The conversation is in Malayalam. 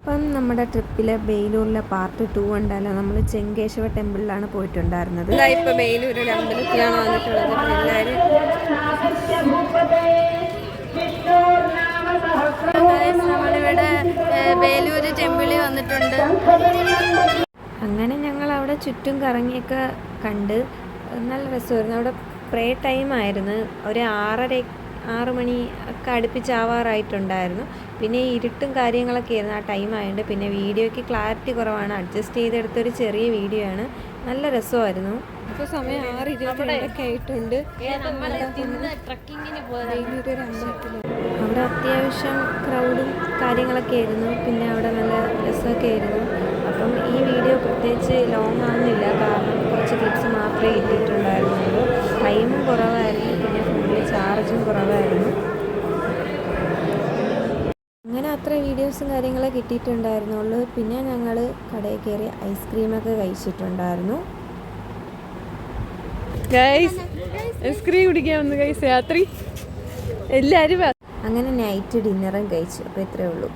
അപ്പം നമ്മുടെ ട്രിപ്പിലെ ബേലൂരിലെ പാർട്ട് 2 ഉണ്ടല്ലോ. നമ്മൾ ചെങ്കേശവ ടെമ്പിളിലാണ് പോയിട്ടുണ്ടായിരുന്നത്. ഇപ്പോൾ ബേലൂർ ഒരു അമ്പലത്തിലാണ് വന്നിട്ടുള്ളത്. എല്ലാവരും നമ്മളിവിടെ ബേലൂർ ടെമ്പിളിൽ വന്നിട്ടുണ്ട്. അങ്ങനെ ഞങ്ങൾ അവിടെ ചുറ്റും കറങ്ങിയൊക്കെ കണ്ട് നല്ല രസമായിരുന്നു. അവിടെ പ്രേ ടൈം ആയിരുന്നു. ഒരു 6 മണി ഒക്കെ അടുപ്പിച്ചാവാറായിട്ടുണ്ടായിരുന്നു. പിന്നെ ഇരുട്ടും കാര്യങ്ങളൊക്കെ ആയിരുന്നു ആ ടൈം ആയതുകൊണ്ട്. പിന്നെ വീഡിയോയ്ക്ക് ക്ലാരിറ്റി കുറവാണ്, അഡ്ജസ്റ്റ് ചെയ്തെടുത്തൊരു ചെറിയ വീഡിയോ ആണ്. നല്ല രസമായിരുന്നു. ഇപ്പോൾ സമയം 6:22 ആയിട്ടുണ്ട്. അവിടെ അത്യാവശ്യം ക്രൗഡും കാര്യങ്ങളൊക്കെ ആയിരുന്നു. പിന്നെ അവിടെ നല്ല രസമൊക്കെ ആയിരുന്നു. അപ്പം ഈ വീഡിയോ പ്രത്യേകിച്ച് ലോങ് ആവുന്നില്ല, കാരണം കുറച്ച് ക്ലിപ്സ് മാത്രമേ കിട്ടിയിട്ടുണ്ടായിരുന്നുള്ളൂ. ടൈമും കുറവായിരുന്നു, പിന്നെ ഫോണിൽ ചാർജും കുറവായിരുന്നു. അങ്ങനെ അത്ര വീഡിയോസും കാര്യങ്ങളൊക്കെ കിട്ടിയിട്ടുണ്ടായിരുന്നുള്ളൂ. പിന്നെ ഞങ്ങൾ കടയിൽ കയറി ഐസ്ക്രീമൊക്കെ കഴിച്ചിട്ടുണ്ടായിരുന്നു. ഐസ്ക്രീം കുടിക്കാൻ വന്നു ഗൈസ് രാത്രി എല്ലാവരും. അങ്ങനെ നൈറ്റ് ഡിന്നറും കഴിച്ചു. അപ്പോൾ ഇത്രയേ ഉള്ളൂ.